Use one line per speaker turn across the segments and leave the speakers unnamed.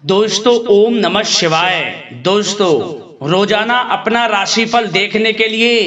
दोस्तों ओम नमः शिवाय। दोस्तों रोजाना अपना राशिफल देखने के लिए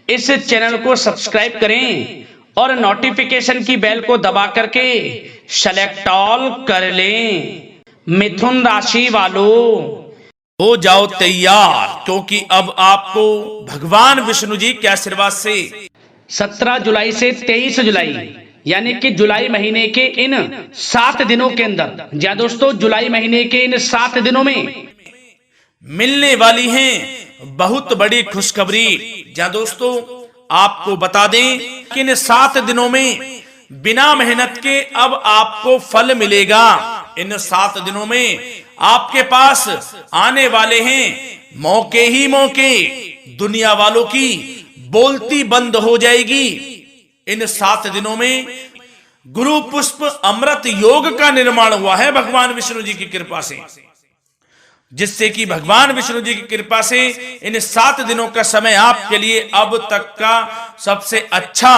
इस चैनल को सब्सक्राइब करें और नोटिफिकेशन की बेल को दबा करके सेलेक्ट ऑल कर लें। मिथुन राशि वालों,
हो जाओ तैयार, क्योंकि अब आपको भगवान विष्णु जी के आशीर्वाद से
17 जुलाई से 23 जुलाई यानी कि जुलाई महीने के इन 7 दिनों के अंदर, जी दोस्तों, जुलाई महीने के इन 7 दिनों में
मिलने वाली हैं बहुत बड़ी खुशखबरी। जहां दोस्तों आपको बता दें कि इन 7 दिनों में बिना मेहनत के अब आपको फल मिलेगा। इन 7 दिनों में आपके पास आने वाले हैं मौके ही मौके। दुनिया वालों की बोलती बंद हो जाएगी। इन 7 दिनों में गुरु पुष्प अमृत योग का निर्माण हुआ है भगवान विष्णु जी की कृपा से, जिससे कि भगवान विष्णु जी की कृपा से इन 7 दिनों का समय आपके लिए अब तक का सबसे अच्छा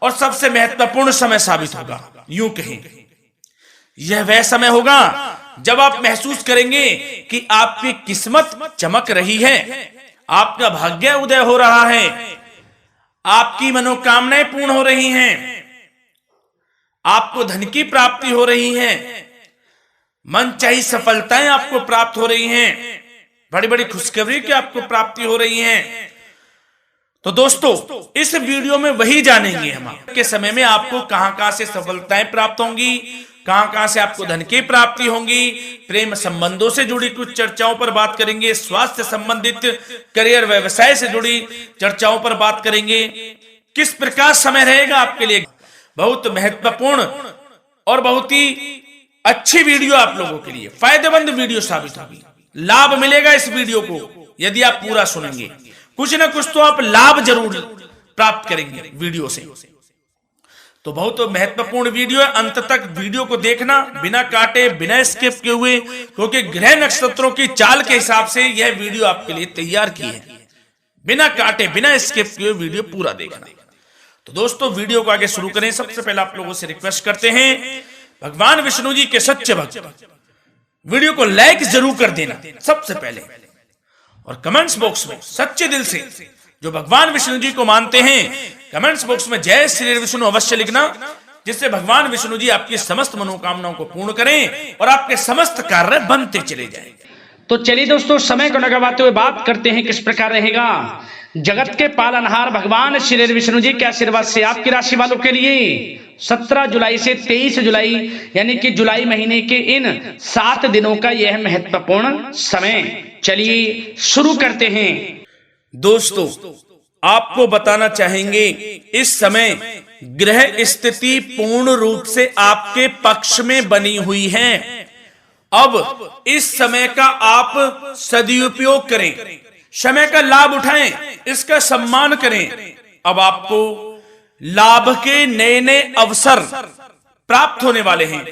और सबसे महत्वपूर्ण समय साबित होगा। यूं कहें, यह वह समय होगा जब आप महसूस करेंगे कि आपकी किस्मत चमक रही है, आपका भाग्य उदय हो रहा है, आपकी मनोकामनाएं पूर्ण हो रही हैं, आपको धन की प्राप्ति हो रही है, मनचाही सफलताएं आपको प्राप्त हो रही हैं, बड़ी बड़ी खुशखबरी की आपको प्राप्ति हो रही है। तो दोस्तों इस वीडियो में वही जानेंगे हम के समय में आपको कहां से सफलताएं प्राप्त होंगी, कहां से आपको धन की प्राप्ति होंगी, प्रेम संबंधों से जुड़ी कुछ चर्चाओं पर बात करेंगे, स्वास्थ्य संबंधित करियर व्यवसाय से जुड़ी चर्चाओं पर बात करेंगे। किस प्रकार समय रहेगा आपके लिए, बहुत महत्वपूर्ण और बहुत ही अच्छी वीडियो आप लोगों के लिए फायदेमंद वीडियो साबित होगी। लाभ मिलेगा इस वीडियो को यदि आप पूरा सुनेंगे, कुछ ना कुछ तो आप लाभ जरूर प्राप्त करेंगे वीडियो से। तो बहुत महत्वपूर्ण वीडियो है, अंत तक वीडियो को देखना, बिना काटे बिना स्किप किए हुए, क्योंकि ग्रह नक्षत्रों की चाल के हिसाब से यह वीडियो आपके लिए तैयार की है। बिना काटे बिना स्किप किए वीडियो पूरा देखना। तो दोस्तों वीडियो को आगे शुरू करें। सबसे पहले आप लोगों से रिक्वेस्ट करते हैं, भगवान विष्णु जी के सच्चे भक्त वीडियो को लाइक जरूर कर देना सबसे पहले, और कमेंट्स बॉक्स में सच्चे दिल से जो भगवान विष्णु जी को मानते हैं कमेंट्स बॉक्स में जय श्री विष्णु अवश्य लिखना, जिससे भगवान विष्णु जी आपकी समस्त मनोकामनाओं को पूर्ण करें और आपके समस्त कार्य बनते चले जाएं।
तो चलिए दोस्तों समय को न गवाते हुए बात करते हैं किस प्रकार रहेगा जगत के पालनहार भगवान श्री विष्णु जी के आशीर्वाद से आपकी राशि वालों के लिए 17 जुलाई से 23 जुलाई यानी कि जुलाई महीने के इन 7 दिनों का यह महत्वपूर्ण समय। चलिए शुरू करते हैं।
दोस्तों आपको बताना चाहेंगे इस समय ग्रह स्थिति पूर्ण रूप से आपके पक्ष में बनी हुई है। अब इस समय का आप सदुपयोग करें, समय का लाभ उठाएं, इसका सम्मान करें। अब आपको लाभ के नए नए अवसर प्राप्त होने वाले हैं,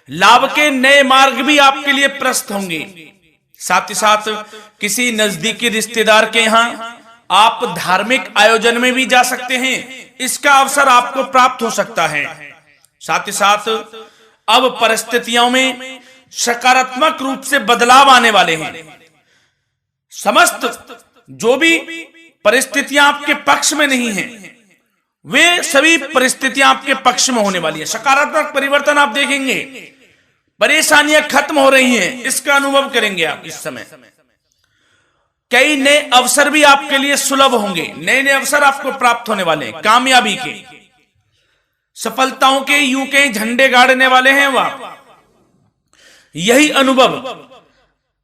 लाभ के नए मार्ग भी आपके लिए प्रशस्त होंगे। साथ ही साथ किसी नजदीकी रिश्तेदार के यहां आप धार्मिक आयोजन में भी जा सकते हैं, इसका अवसर आपको प्राप्त हो सकता है। साथ ही साथ अब परिस्थितियों में सकारात्मक रूप से बदलाव आने वाले हैं। समस्त जो भी परिस्थितियां आपके पक्ष में नहीं हैं, वे सभी परिस्थितियां आपके पक्ष में होने वाली है। सकारात्मक परिवर्तन आप देखेंगे, परेशानियां खत्म हो रही हैं, इसका अनुभव करेंगे आप इस समय। कई नए अवसर भी आपके लिए सुलभ होंगे, नए नए अवसर आपको प्राप्त होने वाले हैं, कामयाबी के, सफलताओं के, यूं के झंडे गाड़ने वाले हैं वह। यही अनुभव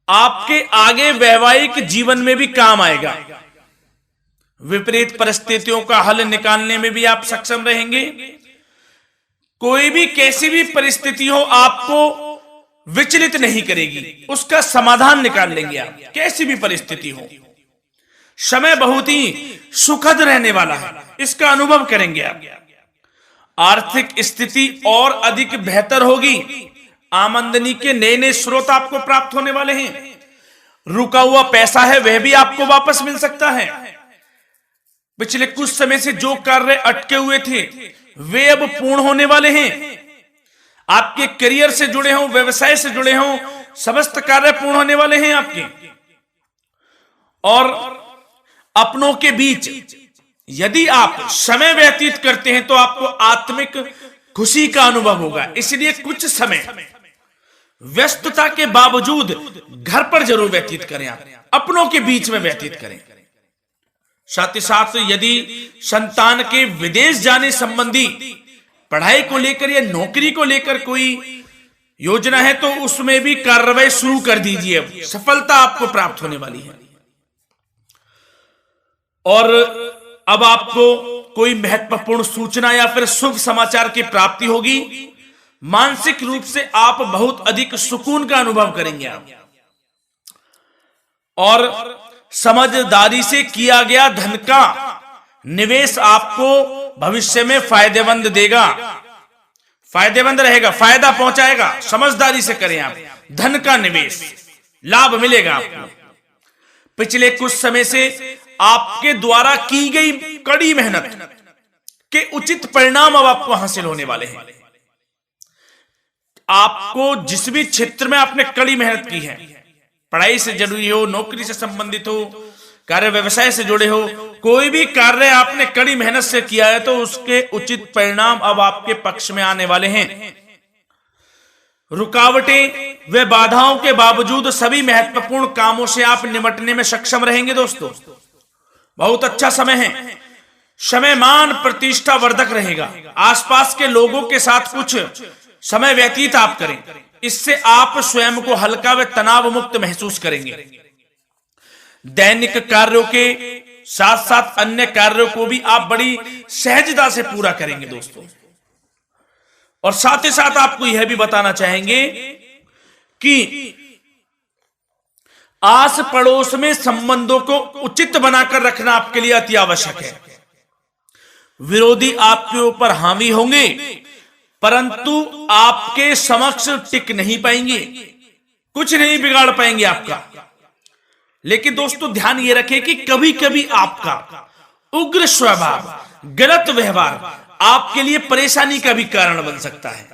आपके आगे वैवाहिक जीवन में भी काम आएगा। विपरीत परिस्थितियों का हल निकालने में भी आप सक्षम रहेंगे। कोई भी कैसी भी परिस्थिति हो आपको विचलित नहीं करेगी, उसका समाधान निकाल लेंगे आप, कैसी भी परिस्थिति हो। समय बहुत ही सुखद रहने वाला है, इसका अनुभव करेंगे आप। आर्थिक स्थिति और अधिक बेहतर होगी, आमदनी के नए नए स्रोत आपको प्राप्त होने वाले हैं। रुका हुआ पैसा है वह भी आपको वापस मिल सकता है। पिछले कुछ समय से जो कार्य अटके हुए थे वे अब पूर्ण होने वाले हैं। आपके करियर से जुड़े हों, व्यवसाय से जुड़े हों, समस्त कार्य पूर्ण होने वाले हैं आपके। और अपनों के बीच यदि आप समय व्यतीत करते हैं तो आपको आत्मिक खुशी का अनुभव होगा। इसलिए कुछ समय व्यस्तता के बावजूद घर पर जरूर व्यतीत करें, आप अपनों के बीच में व्यतीत करें। साथ ही साथ यदि संतान के विदेश जाने संबंधी पढ़ाई को लेकर या नौकरी को लेकर कोई योजना है तो उसमें भी कार्रवाई शुरू कर दीजिए, सफलता आपको प्राप्त होने वाली है। और अब आपको कोई महत्वपूर्ण सूचना या फिर शुभ समाचार की प्राप्ति होगी। मानसिक रूप से आप बहुत अधिक सुकून का अनुभव करेंगे आप। और समझदारी से किया गया धन का निवेश आपको भविष्य में फायदेमंद देगा, फायदेमंद रहेगा, फायदा पहुंचाएगा। समझदारी से करें आप, धन का निवेश लाभ मिलेगा आपको। पिछले कुछ समय से आपके द्वारा की गई कड़ी मेहनत के उचित परिणाम अब आपको हासिल होने वाले हैं। आपको जिस भी क्षेत्र में आपने कड़ी मेहनत की है, पढ़ाई से जुड़ी हो, नौकरी से संबंधित हो, कार्य व्यवसाय से जुड़े हो, कोई भी कार्य आपने कड़ी मेहनत से किया है तो उसके उचित परिणाम अब आपके पक्ष में आने वाले हैं। रुकावटें व बाधाओं के बावजूद सभी महत्वपूर्ण कामों से आप निपटने में सक्षम रहेंगे। दोस्तों बहुत अच्छा समय है। समय मान प्रतिष्ठा वर्धक रहेगा। आसपास के लोगों के साथ कुछ समय व्यतीत आप करें, इससे आप स्वयं को हल्का व तनाव मुक्त महसूस करेंगे। दैनिक कार्यों के साथ साथ अन्य कार्यों को भी आप बड़ी सहजता से पूरा करेंगे दोस्तों। और साथ ही साथ आपको यह भी बताना चाहेंगे कि आस पड़ोस में संबंधों को उचित बनाकर रखना आपके लिए अति आवश्यक है। विरोधी आपके ऊपर हावी होंगे परंतु आपके समक्ष टिक नहीं पाएंगे, कुछ नहीं बिगाड़ पाएंगे आपका। लेकिन दोस्तों ध्यान ये रखें कि कभी कभी आपका उग्र स्वभाव, गलत व्यवहार आपके लिए परेशानी का भी कारण बन सकता है।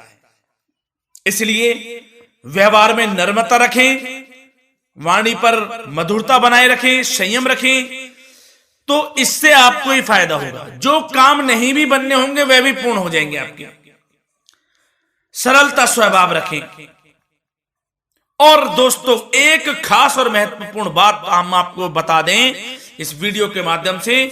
इसलिए व्यवहार में नम्रता रखें, वाणी पर मधुरता बनाए रखें, संयम रखें, तो इससे आपको ही फायदा होगा। जो काम नहीं भी बनने होंगे वह भी पूर्ण हो जाएंगे आपके। सरलता स्वभाव रखें। और दोस्तों एक खास और महत्वपूर्ण बात हम आपको बता दें इस वीडियो के माध्यम से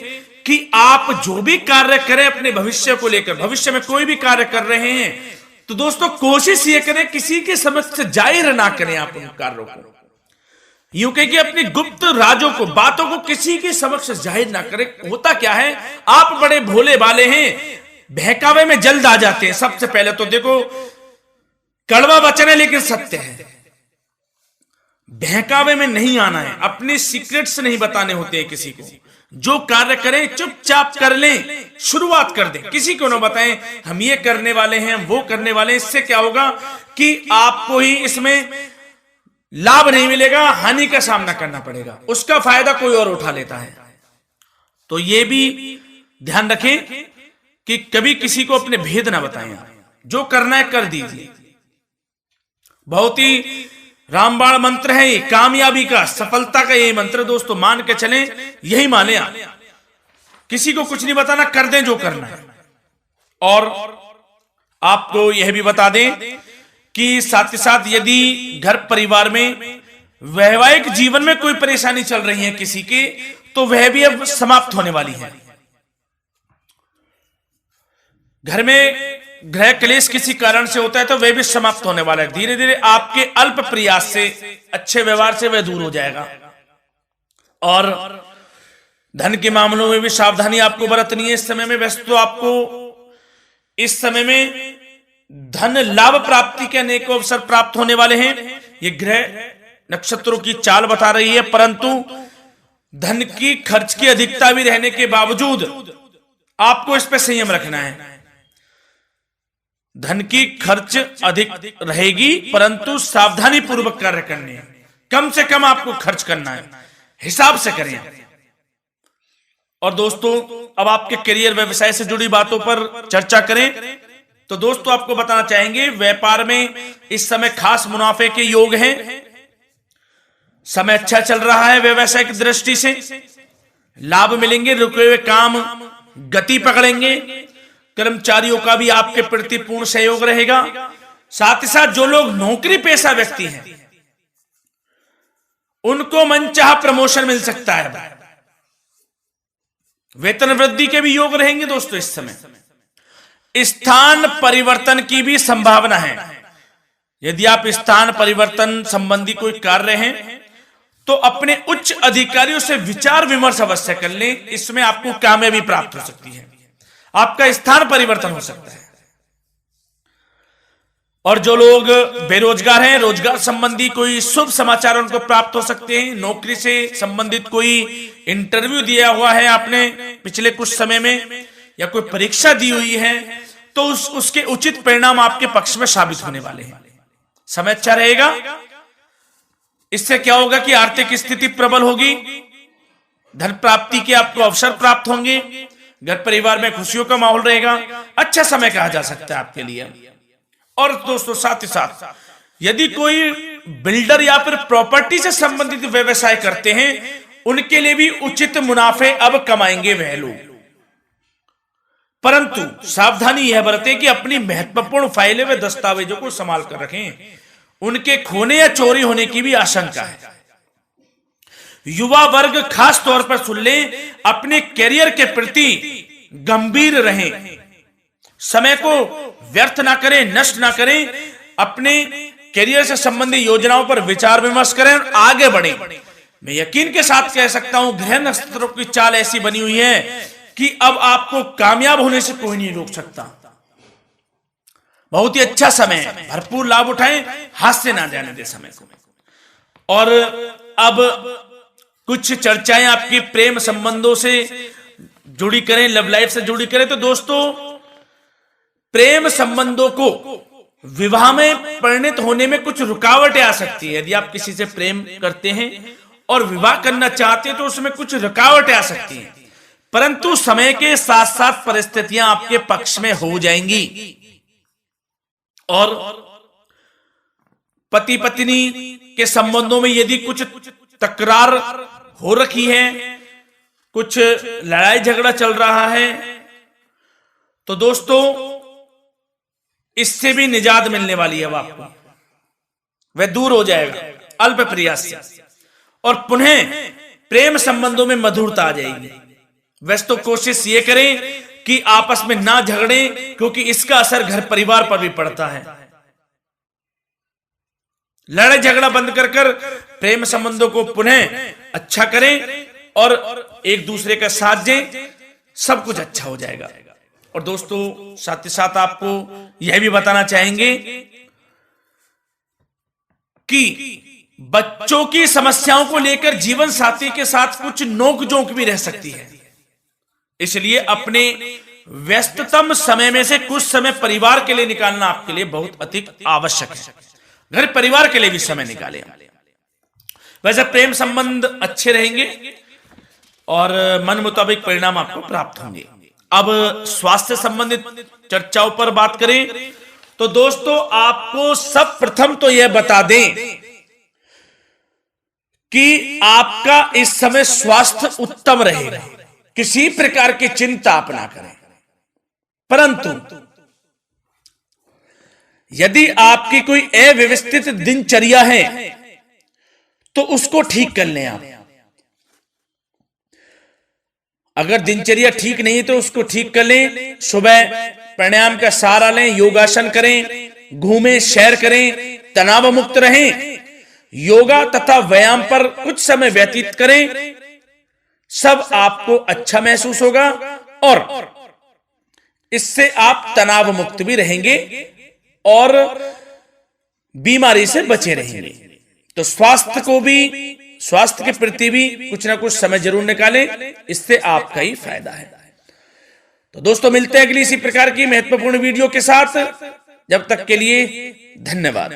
कि आप जो भी कार्य करें अपने भविष्य को लेकर, भविष्य में कोई भी कार्य कर रहे हैं तो दोस्तों कोशिश ये करें किसी के समक्ष जाहिर ना करें आप उन कार्यों को। यूं कह कि अपनी गुप्त राजों को, बातों को किसी के समक्ष जाहिर ना करें। होता क्या है, आप बड़े भोले भाले हैं, बहकावे में जल्द आ जाते हैं। सबसे पहले तो देखो कड़वा वचन है लेकिन सत्य है, बहकावे में नहीं आना है, अपने सीक्रेट्स नहीं बताने होते हैं किसी को। जो कार्य करें चुपचाप कर लें, शुरुआत कर दें, किसी को ना बताएं हम ये करने वाले हैं, वो करने वाले हैं। इससे क्या होगा कि आपको ही इसमें लाभ नहीं मिलेगा, हानि का सामना करना पड़ेगा, उसका फायदा कोई और उठा लेता है। तो ये भी ध्यान रखें कि कभी किसी को अपने भेद ना बताएं, जो करना है कर दीजिए। बहुत ही रामबाण मंत्र है ये, कामयाबी का, सफलता का यही मंत्र दोस्तों, मान के चलें, यही माने आप। किसी को कुछ नहीं बताना, कर दें जो करना है। और आपको यह भी बता दें कि साथ ही साथ यदि घर परिवार में वैवाहिक जीवन में कोई परेशानी चल रही है किसी के, तो वह भी अब समाप्त होने वाली है। घर में गृह क्लेश किसी कारण से होता है तो वह भी समाप्त होने वाला है। धीरे धीरे आपके अल्प प्रयास से, अच्छे व्यवहार से वह दूर हो जाएगा। और धन के मामलों में भी सावधानी आपको बरतनी है इस समय में। वैसे तो आपको इस समय में धन लाभ प्राप्ति के अनेक अवसर प्राप्त होने वाले हैं, ये ग्रह नक्षत्रों की चाल बता रही है। परंतु धन की खर्च की अधिकता भी रहने के बावजूद आपको इस पर संयम रखना है। धन की खर्च अधिक रहेगी परंतु सावधानी पूर्वक कार्य करने हैं, कम से कम आपको खर्च करना है, हिसाब से करें। और दोस्तों अब आपके करियर व्यवसाय से जुड़ी बातों पर चर्चा करें तो दोस्तों आपको बताना चाहेंगे व्यापार में इस समय खास मुनाफे के योग हैं। समय अच्छा चल रहा है व्यवसाय की दृष्टि से, लाभ मिलेंगे, रुके हुए काम गति पकड़ेंगे, कर्मचारियों का भी आपके प्रति पूर्ण सहयोग रहेगा। साथ ही साथ जो लोग नौकरी पेशा व्यक्ति हैं उनको मनचाहा प्रमोशन मिल सकता है, वेतन वृद्धि के भी योग रहेंगे दोस्तों। इस समय स्थान परिवर्तन की भी संभावना है। यदि आप स्थान परिवर्तन संबंधी कोई कार्य हैं तो अपने उच्च अधिकारियों से विचार विमर्श अवश्य कर लें, इसमें आपको कामयाबी प्राप्त हो सकती है, आपका स्थान परिवर्तन हो सकता है। और जो लोग बेरोजगार हैं, रोजगार संबंधी कोई शुभ समाचार उनको प्राप्त हो सकते हैं। नौकरी से संबंधित कोई इंटरव्यू दिया हुआ है आपने पिछले कुछ समय में, या कोई परीक्षा दी हुई है, तो उसके उचित परिणाम आपके पक्ष में साबित होने वाले हैं। समय अच्छा रहेगा। इससे क्या होगा कि आर्थिक स्थिति प्रबल होगी, धन प्राप्ति के आपको अवसर प्राप्त होंगे, घर परिवार में खुशियों का माहौल रहेगा। अच्छा समय कहा जा सकता है आपके लिए। और दोस्तों साथ ही साथ यदि कोई बिल्डर या फिर प्रॉपर्टी से संबंधित व्यवसाय करते हैं, उनके लिए भी उचित मुनाफे अब कमाएंगे वह लोग। परंतु सावधानी यह बरतें कि अपनी महत्वपूर्ण फाइलें व दस्तावेजों को संभाल कर रखें, उनके खोने या चोरी होने की भी आशंका है। युवा वर्ग खास तौर पर सुन लें, अपने कैरियर के प्रति गंभीर रहें, समय को व्यर्थ ना करें, नष्ट ना करें, अपने कैरियर से संबंधित योजनाओं पर विचार विमर्श करें और आगे बढ़ें। मैं यकीन के साथ कह सकता हूं, ग्रह नक्षत्रों की चाल ऐसी बनी हुई है कि अब आपको कामयाब होने से कोई नहीं रोक सकता। बहुत ही अच्छा समय है, भरपूर लाभ उठाएं, हाथ से ना जाने दे समय को। और अब कुछ चर्चाएं आपकी प्रेम संबंधों से जुड़ी करें, लव लाइफ से जुड़ी करें। तो दोस्तों प्रेम संबंधों को विवाह में परिणत होने में कुछ रुकावटें आ सकती है। यदि आप किसी से प्रेम करते हैं और विवाह करना चाहते हैं तो उसमें कुछ रुकावटें आ सकती हैं, परंतु समय के साथ साथ परिस्थितियां आपके पक्ष में हो जाएंगी। और पति पत्नी के संबंधों में यदि कुछ तकरार हो रखी है, कुछ लड़ाई झगड़ा चल रहा है, तो दोस्तों इससे भी निजात मिलने वाली है। अब आपको वह दूर हो जाएगा अल्प प्रयास से, और पुनः प्रेम संबंधों में मधुरता आ जाएगी। वैसे तो कोशिश ये करें कि आपस में ना झगड़ें, क्योंकि इसका असर घर परिवार पर भी पड़ता है। लड़ाई झगड़ा बंद कर प्रेम संबंधों को पुनः अच्छा करें और एक दूसरे का साथ दें, सब कुछ अच्छा हो जाएगा। और दोस्तों साथ ही साथ आपको यह भी बताना चाहेंगे कि बच्चों की समस्याओं को लेकर जीवन साथी के साथ कुछ नोकझोंक भी रह सकती है। इसलिए अपने व्यस्ततम समय में से कुछ समय परिवार के लिए निकालना आपके लिए बहुत अधिक आवश्यक है। घर परिवार के लिए भी समय निकालें। वैसे प्रेम संबंध अच्छे रहेंगे और मन मुताबिक परिणाम आपको प्राप्त होंगे। अब स्वास्थ्य संबंधित चर्चाओं पर बात करें तो दोस्तों आपको सब प्रथम तो यह बता दें कि आपका इस समय स्वास्थ्य उत्तम रहेगा, किसी प्रकार की चिंता आप ना करें। परंतु यदि आपकी कोई अव्यवस्थित दिनचर्या है तो उसको ठीक कर लें आप। अगर दिनचर्या ठीक नहीं है तो उसको ठीक कर लें। सुबह प्राणायाम का सहारा लें, योगासन करें, घूमें, सैर करें, तनाव मुक्त रहें, योगा तथा व्यायाम पर कुछ समय व्यतीत करें। सब आपको अच्छा महसूस होगा और इससे आप तनाव मुक्त भी रहेंगे और बीमारी से बचे रहेंगे। तो स्वास्थ्य के प्रति भी कुछ ना कुछ समय जरूर निकालें, इससे आपका ही फायदा है। तो दोस्तों मिलते हैं अगली इसी प्रकार की महत्वपूर्ण वीडियो के साथ। जब तक के लिए धन्यवाद।